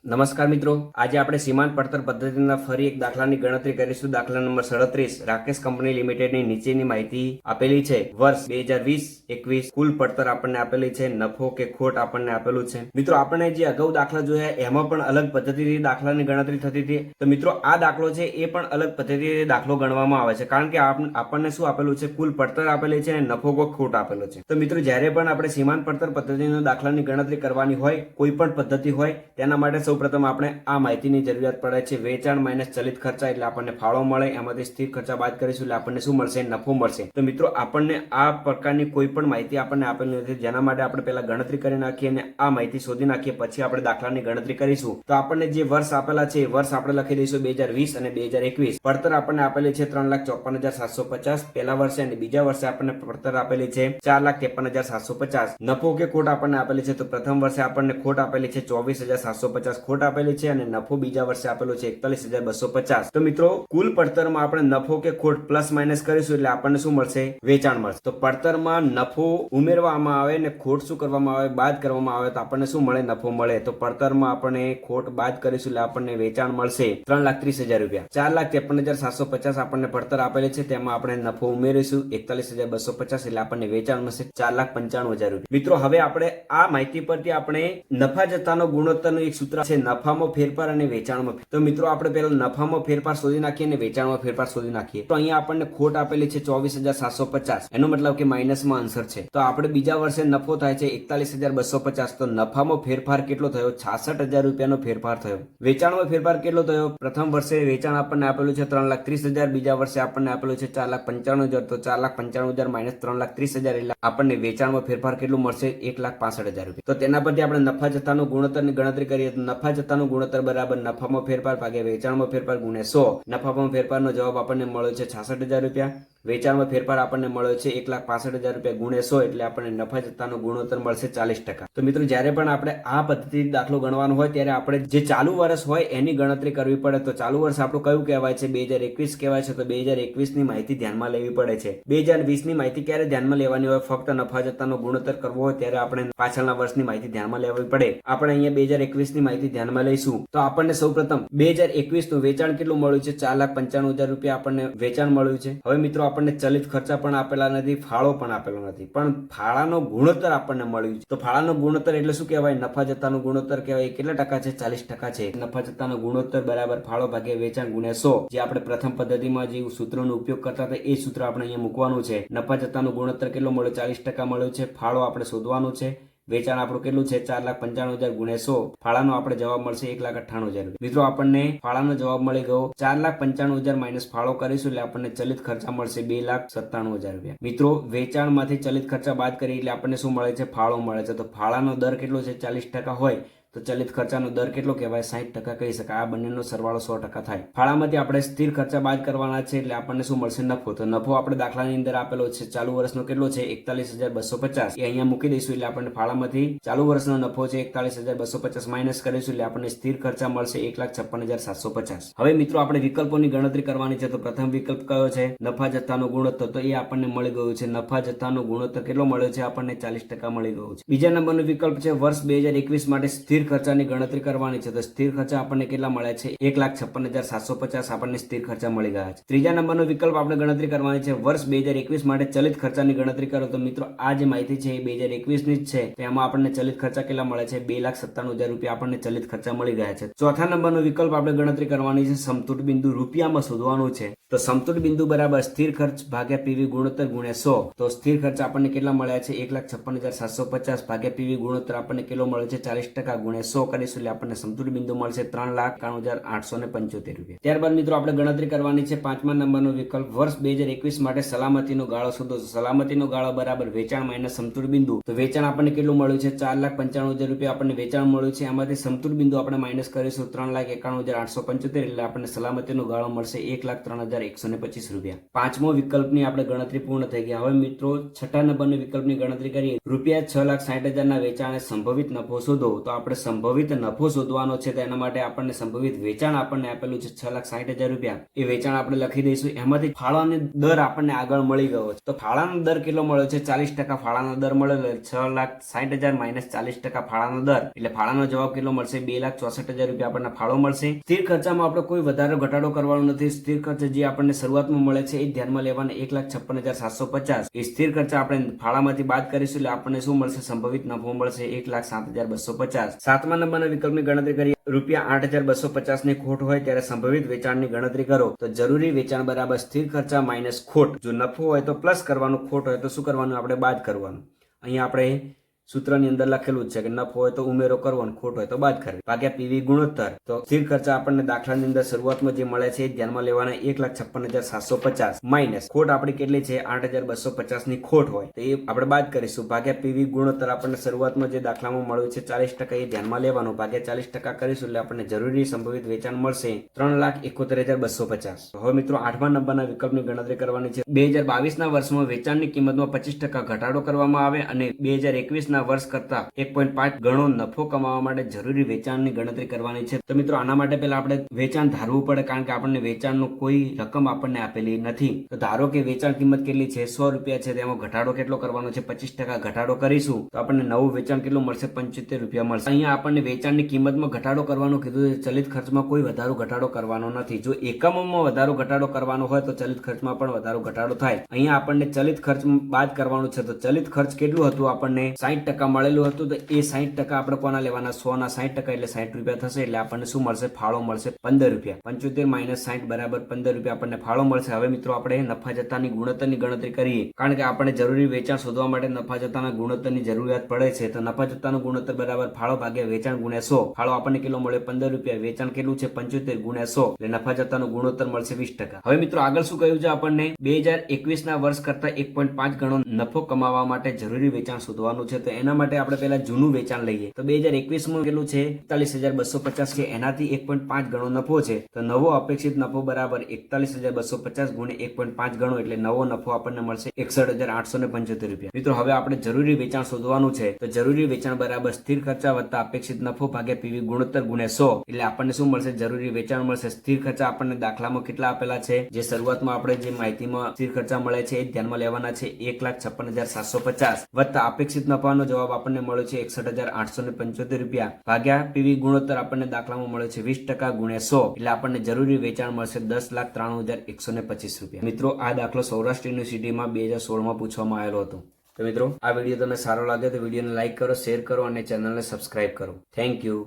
નમસ્કાર મિત્રો, આજે આપણે સીમાંત પડતર પદ્ધતિના ફરી એક દાખલાની ગણતરી કરીશું. દાખલા નંબર 37. રાકેશ કંપની લિમિટેડની નીચેની માહિતી આપેલી છે. વર્ષ 2020-21 કુલ પડતર આપણને આપેલી છે. નફો કે ખોટ આપણને આપેલું છે. મિત્રો, આપણે જે અગાઉ દાખલા જોયા એમાં પણ અલગ પદ્ધતિથી દાખલાની ગણતરી થતી હતી. તો મિત્રો, આ દાખલો છે એ પણ અલગ પદ્ધતિથી દાખલો ગણવામાં આવે છે, કારણ કે આપણને શું આપેલું છે? કુલ પડતર આપેલી છે અને નફો કે ખોટ આપેલો છે. તો મિત્રો, જ્યારે પણ આપણે સીમાંત પડતર પદ્ધતિના દાખલાની ગણતરી કરવાની હોય, કોઈ પણ પદ્ધતિ હોય, તેના માટે સૌપ્રથમ આપણે આ માહિતીની જરૂરિયાત પડે છે. વેચાણ માઇનસ ચલિત ખર્ચા એટલે આપણને ફાળો મળે, એમાંથી સ્થિર ખર્ચા બાદ કરીશું એટલે આપણને શું મળશે? નફો મળશે. તો મિત્રો, આપણને આ પ્રકારની કોઈ પણ માહિતી આપણને આપેલી નથી, જેના માટે આપણે પહેલા ગણતરી કરી નાખીએ અને આ માહિતી શોધી નાખીએ, પછી આપણે દાખલાની ગણતરી કરીશું. તો આપણને જે વર્ષ આપેલા છે એ વર્ષ આપણે લખી દઈશું 2020 અને 2021. પડતર આપણને આપેલી છે 3,54,750 પહેલા વર્ષે, અને બીજા વર્ષે આપણને પડતર આપેલી છે 4,53,750. નફો કે ખોટ આપણને આપેલી છે, તો પ્રથમ વર્ષે આપણને ખોટ આપેલી છે 24,750 ખોટ આપેલી છે, અને નફો બીજા વર્ષે આપેલો છે 41,250. તો મિત્રો, કુલ પડતરમાં આપણે નફો કે ખોટ પ્લસ માઇનસ કરીશું એટલે આપણને શું મળશે? વેચાણ મળશે. તો પડતરમાં નફો ઉમેરવામાં આવે ને ખોટ શું કરવામાં આવે? બાદ કરવામાં આવે, તો આપણને શું મળે? નફો મળે. તો પડતરમાં આપણે ખોટ બાદ કરીશું એટલે આપણને વેચાણ મળશે 3,30,000 રૂપિયા. 4,53,750 આપણને પડતર આપેલી છે, તેમાં આપણે નફો ઉમેરીશું 41,250 એટલે આપણને વેચાણ મળશે 4,95,000 રૂપિયા. મિત્રો, હવે આપણે આ માહિતી પરથી આપણે નફા જથ્થાનો ગુણોત્તરનું એક સૂત્ર છે, નફામાં ફેરફાર અને વેચાણમાં. તો મિત્રો, આપણે પહેલા નફામાં ફેરફાર શોધી નાખીએ અને વેચાણમાં ફેરફાર શોધી નાખીએ. તો અહીંયા આપણને ખોટ આપેલી છે 24,750, એનો મતલબ કે માઇનસમાં આન્સર છે. તો આપણે બીજા વર્ષે નફો થાય છે 41,250. તો નફામાં ફેરફાર કેટલો થયો? 66,000 રૂપિયાનો ફેરફાર થયો. વેચાણમાં ફેરફાર કેટલો થયો? પ્રથમ વર્ષે વેચાણ આપણને આપેલું છે 3,30,000, બીજા વર્ષે આપણને આપેલું છે 4,95,000. તો 4,95,000 માઇનસ 3,30,000 એટલે આપણને વેચાણમાં ફેરફાર કેટલું મળશે? 1,65,000 રૂપિયા. તો તેના પરથી આપણે નફા જથ્થાનો ગુણોત્તરની ગણતરી કરીએ તો નફા જથ્થાનો ગુણોત્તર બરાબર નફામાં ફેરફાર ભાગ્યા વેચાણમાં ફેરફાર ગુણ્યા 100. નફામાં ફેરફારનો જવાબ આપણને મળ્યો છે 66,000 રૂપિયા. વેચાણમાં ફેરફાર આપણને મળ્યો છે 1,65,000 રૂપિયા ગુણ્યા 100 એટલે આપણને નફા જથ્થાનો ગુણોત્તર મળશે 40%. તો મિત્રો, જ્યારે પણ આપણે આ પદ્ધતિ દાખલો ગણવાનો હોય ત્યારે આપણે જે ચાલુ વર્ષ હોય એની ગણતરી કરવી પડે. તો ચાલુ વર્ષ આપણું કયું કહેવાય છે? 2021 કહેવાય છે. તો 2021 ની માહિતી ધ્યાનમાં લેવી પડે છે. 2020 ની માહિતી ક્યારે ધ્યાનમાં લેવાની હોય? ફક્ત નફા જથ્થાનો ગુણોત્તર કરવો હોય ત્યારે આપણે પાછળના વર્ષની માહિતી ધ્યાનમાં લેવી પડે. આપણે અહીંયા 2021 ની માહિતી ધ્યાનમાં લઈશું. તો આપણને સૌપ્રથમ 2021 નું વેચાણ કેટલું મળ્યું છે? 4,95,000 રૂપિયા આપણને વેચાણ મળ્યું છે. હવે મિત્રો, આપણને ચલિત ખર્ચા પણ આપેલા નથી, ફાળો પણ આપેલો નથી, પણ ફાળાનો ગુણોત્તર આપણને મળ્યું છે. તો ફાળાનો ગુણોત્તર એટલે શું કહેવાય? નફા જથ્થાનો ગુણોત્તર કહેવાય. કેટલા ટકા છે? 40% છે. નફા જથ્થાનો ગુણોત્તર બરાબર ફાળો ભાગ્યા વેચાણ ગુણ્યા 100. જે આપણે પ્રથમ પદ્ધતિમાં જે સૂત્રનો ઉપયોગ કરતા હતા એ સૂત્ર આપણે અહીંયા મૂકવાનું છે. નફા જથ્થાનો ગુણોત્તર કેટલો મળ્યો? 40% મળ્યો છે. ફાળો આપણે શોધવાનું છે. વેચાણ આપણું કેટલું છે? 4,95,000 ગુણ્યા 100. ફાળાનો આપણે જવાબ મળશે 1,98,000 રૂપિયા. મિત્રો, આપણને ફાળાનો જવાબ મળી ગયો 4,95,000 માઇનસ ફાળો કરીશું એટલે આપણને ચલિત ખર્ચા મળશે 2,97,000 રૂપિયા. મિત્રો, વેચાણમાંથી ચલિત ખર્ચા બાદ કરી એટલે આપણને શું મળે છે? ફાળો મળે છે. તો ફાળાનો દર કેટલો છે? 40% હોય તો ચલિત ખર્ચાનો દર કેટલો કહેવાય? 60% કહી શકાય. આ બંનેનો સરવાળો 100% થાય. ફાળામાંથી આપણે સ્થિર ખર્ચા બાદ કરવાના છે એટલે આપણને શું મળશે? નફો. તો નફો આપણે દાખલાની અંદર આપેલો છે ચાલુ વર્ષનો કેટલો છે? 41,250. એ અહીંયા મૂકી દઈશું એટલે આપણને ફાળામાંથી ચાલુ વર્ષનો નફો છે 41,250 માઇનસ કરીશું એટલે આપણને સ્થિર ખર્ચા મળશે 1,56,750. હવે મિત્રો, આપણે વિકલ્પોની ગણતરી કરવાની છે. તો પ્રથમ વિકલ્પ કયો છે? નફા જથ્થાનો ગુણોત્તર. તો એ આપણને મળી ગયું છે. નફા જથ્થાનો ગુણોત્તર કેટલો મળ્યો છે? આપણને 40% મળી ગયું છે. બીજા નંબરનો વિકલ્પ છે વર્ષ 2021 માટે સ્થિર ખર્ચાની ગણતરી કરવાની છે. તો સ્થિર ખર્ચા આપણને કેટલા મળ્યા છે? 1,56,750 આપણને સ્થિર ખર્ચા મળી ગયા છે. ત્રીજા નંબરનો વિકલ્પ આપણે ગણતરી કરવાની છે વર્ષ 2021 માટે ચલિત ખર્ચાની ગણતરી કરો. તો મિત્રો, આ જે માહિતી છે એ 2021 ની જ છે. તેમાં આપણને ચલિત ખર્ચા કેટલા મળે છે? 2,97,000 રૂપિયા આપણને ચલિત ખર્ચા મળી ગયા છે. ચોથા નંબરનો વિકલ્પ આપણે ગણતરી કરવાની છે સમતૂર બિંદુ રૂપિયામાં શોધવાનું છે. તો સમતૂર બિંદુ બરાબર સ્થિર ખર્ચ ભાગ્યા પીવી ગુણોત્તર ગુણ્યા 100. તો સ્થિર ખર્ચ આપણને કેટલા મળ્યા છે? 1,56,750 ભાગ્યા પીવી ગુણોત્તર આપણને કેટલો મળે છે? 40% ગુણ્યા 100 કરીશું એટલે આપણને સમતૂર બિંદુ મળશે 3,91,875 રૂપિયા. ત્યારબાદ મિત્રો, આપણે ગણતરી કરવાની છે પાંચમા નંબરનો વિકલ્પ વર્ષ 2021 માટે સલામતીનો ગાળો શોધો. સલામતીનો ગાળો બરાબર વેચાણ માઇનસ સમતૂર બિંદુ. તો વેચાણ આપણને કેટલું મળ્યું છે? 4,95,000 રૂપિયા આપણને વેચાણ મળ્યું છે. આમાંથી સમતૂર બિંદુ આપણે માઇનસ કરીશું 3,91,875 એટલે આપણને સલામતીનો ગાળો મળશે 1,03,125 રૂપિયા. પાંચમો વિકલ્પની આપણે ગણતરી પૂર્ણ થઈ ગઈ. હવે મિત્રો, છઠ્ઠા નંબરની વિકલ્પની ગણતરી કરીએ. ₹6,60,000 ના વેચાણે સંભવિત નફો શોધો. તો આપણે સંભવિત નફો શોધવાનો છે. તો એના માટે આપણને સંભવિત વેચાણ આપણને આપેલું છે 6,60,000 રૂપિયા. એ વેચાણ આપણે લખી દઈશું. એમાંથી ફાળાનો દર આપણને આગળ મળી ગયો છે. તો ફાળાનો દર કેટલો મળ્યો છે? 40% ફાળાનો દર મળેલો. 6,60,000 માઇનસ 40% ફાળાનો દર એટલે ફાળાનો જવાબ કેટલો મળશે? 2,64,000 રૂપિયા આપણને ફાળો મળશે. સ્થિર ખર્ચામાં આપણે કોઈ વધારે ઘટાડો કરવાનો નથી. સ્થિર ખર્ચ જે આપણને શરૂઆતમાં મળે છે એ ધ્યાનમાં લેવાના 1,56,750. એ સ્થિર ખર્ચ આપણે ફાળામાંથી બાદ કરીશું એટલે આપણને શું મળશે? સંભવિત નફો મળશે 1,07,250. 7મા નંબરના વિકલ્પની ગણતરી કરીએ. રૂપિયા 8,250 ની ખોટ હોય ત્યારે સંભવિત વેચાણની ગણતરી કરો. તો જરૂરી વેચાણ બરાબર સ્થિર ખર્ચા માઇનસ ખોટ. જો નફો હોય તો પ્લસ કરવાનું, ખોટ હોય તો શું કરવાનું? આપણે બાદ કરવાનું. અહીંયા આપણે સૂત્રની અંદર લખેલું છે કે નફો હોય તો ઉમેરો કરવો, ખોટ હોય તો બાદ કરવી. ભાગ્યા પીવી ગુણોત્તર. તો સ્થિર ખર્ચા આપણને દાખલાની અંદર શરૂઆતમાં જે મળે છે ધ્યાનમાં લેવાના 1,56,750 માઇનસ ખોટ આપણી કેટલી છે? 8,250 ની ખોટ હોય તો એ આપણે બાદ કરીશું. ભાગ્યા પીવી ગુણોત્તર આપણને શરૂઆતમાં જે દાખલામાં મળ્યું છે 40% એ ધ્યાનમાં લેવાનું. ભાગ્યા 40% કરીશું એટલે આપણને જરૂરી સંભવિત વેચાણ મળશે 3,71,250. હવે મિત્રો 8મા નંબરના વિકલ્પની ગણતરી કરવાની છે. 2022ના વર્ષમાં વેચાણની કિંમતમાં 25% ઘટાડો કરવામાં આવે અને 2021ના વર્ષ કરતા 1.5 ગણો નફો કમાવા માટે જરૂરી વેચાણની ગણતરી કરવાની છે. તો મિત્રો આના માટે પહેલા આપણે વેચાણ ધારવું પડે, કારણ કે આપણને વેચાણનું કોઈ રકમ આપણને આપેલી નથી. તો ધારો કે વેચાણ કિંમત કેટલી છે? 100 રૂપિયા છે. તેમાં ઘટાડો કેટલો કરવાનો છે? 25% ઘટાડો કરીશું તો આપણને નવું વેચાણ કેટલું મળશે? 75 રૂપિયા મળશે. અહીંયા આપણને વેચાણની કિંમતમાં ઘટાડો કરવાનું કીધું છે. ચલિત ખર્ચમાં કોઈ વધારો ઘટાડો કરવાનો નથી. જો એકમોમાં વધારો ઘટાડો કરવાનો હોય તો ચલિત ખર્ચમાં પણ વધારો ઘટાડો થાય. અહીંયા આપણને ચલિત ખર્ચ બાદ કરવાનું છે. તો ચલિત ખર્ચ કેટલું હતું? આપણને 60% મળેલું હતું. તો એ 60% આપણે કોના લેવાના? 100 ના 60% એટલે 60 રૂપિયા થશે. એટલે આપણને શું મળશે? ફાળો મળશે 15 રૂપિયા. 75 માઇનસ 60 બરાબર 15 રૂપિયા આપણને ફાળો મળશે. હવે મિત્રો આપણે નફા જથ્થાની ગુણોત્તરની ગણતરી કરીએ, કારણ કે આપણે જરૂરી વેચાણ શોધવા માટે નફા જથ્થાના ગુણોત્તરની જરૂરિયાત પડે છે. તો નફા જથ્થાનો ગુણોત્તર બરાબર ફાળો ભાગ્યા વેચાણ ગુણ્યા 100. ફાળો આપણને કેટલો મળે? 15 રૂપિયા. વેચાણ કેટલું છે? 75 ગુણ્યા 100 એટલે નફા જથ્થાનો ગુણોત્તર મળશે 20%. હવે મિત્રો આગળ શું કહ્યું છે આપણને? 2021ના વર્ષ કરતા 1.5 ગણો નફો કમાવા માટે જરૂરી વેચાણ શોધવાનું છે. તો એના માટે આપણે પહેલા જૂનું વેચાણ લઈએ. તો 2021માં કેટલું છે? 41,250 છે. એનાથી 1.5 ગણો નફો છે. તો નવો અપેક્ષિત નફો બરાબર 41,250 ગુણ્યા 1.5 ગણો એટલે નવો નફો આપણને મળશે 61,875 રૂપિયા. મિત્રો હવે આપણે જરૂરી વેચાણ શોધવાનું છે. તો જરૂરી વેચાણ બરાબર સ્થિર ખર્ચા વત્તા અપેક્ષિત નફો ભાગ્યા પીવી ગુણોત્તર ગુણ્યા 100 એટલે આપણને શું મળશે? જરૂરી વેચાણ મળશે. સ્થિર ખર્ચા આપણને દાખલામાં કેટલા આપેલા છે? જે શરૂઆતમાં આપણે જે માહિતીમાં સ્થિર ખર્ચા મળે છે એ ધ્યાનમાં લેવાના છે 1,56,750 વત્તા અપેક્ષિત નફાનો જવાબ આપણને મળ્યો છે 61,875 રૂપિયા ભાગ્યા પીવી ગુણોત્તર આપણને દાખલામાં મળે છે 20% ગુણ્યા 100 એટલે આપણને જરૂરી વેચાણ મળશે 10,93,125 રૂપિયા. મિત્રો આ દાખલો સૌરાષ્ટ્ર યુનિવર્સિટીમાં 2016માં પૂછવામાં આવેલો હતો. તો મિત્રો આ વિડીયો તમને સારો લાગે તો વિડીયોને લાઈક કરો, શેર કરો અને ચેનલને સબસ્ક્રાઇબ કરો. Thank you.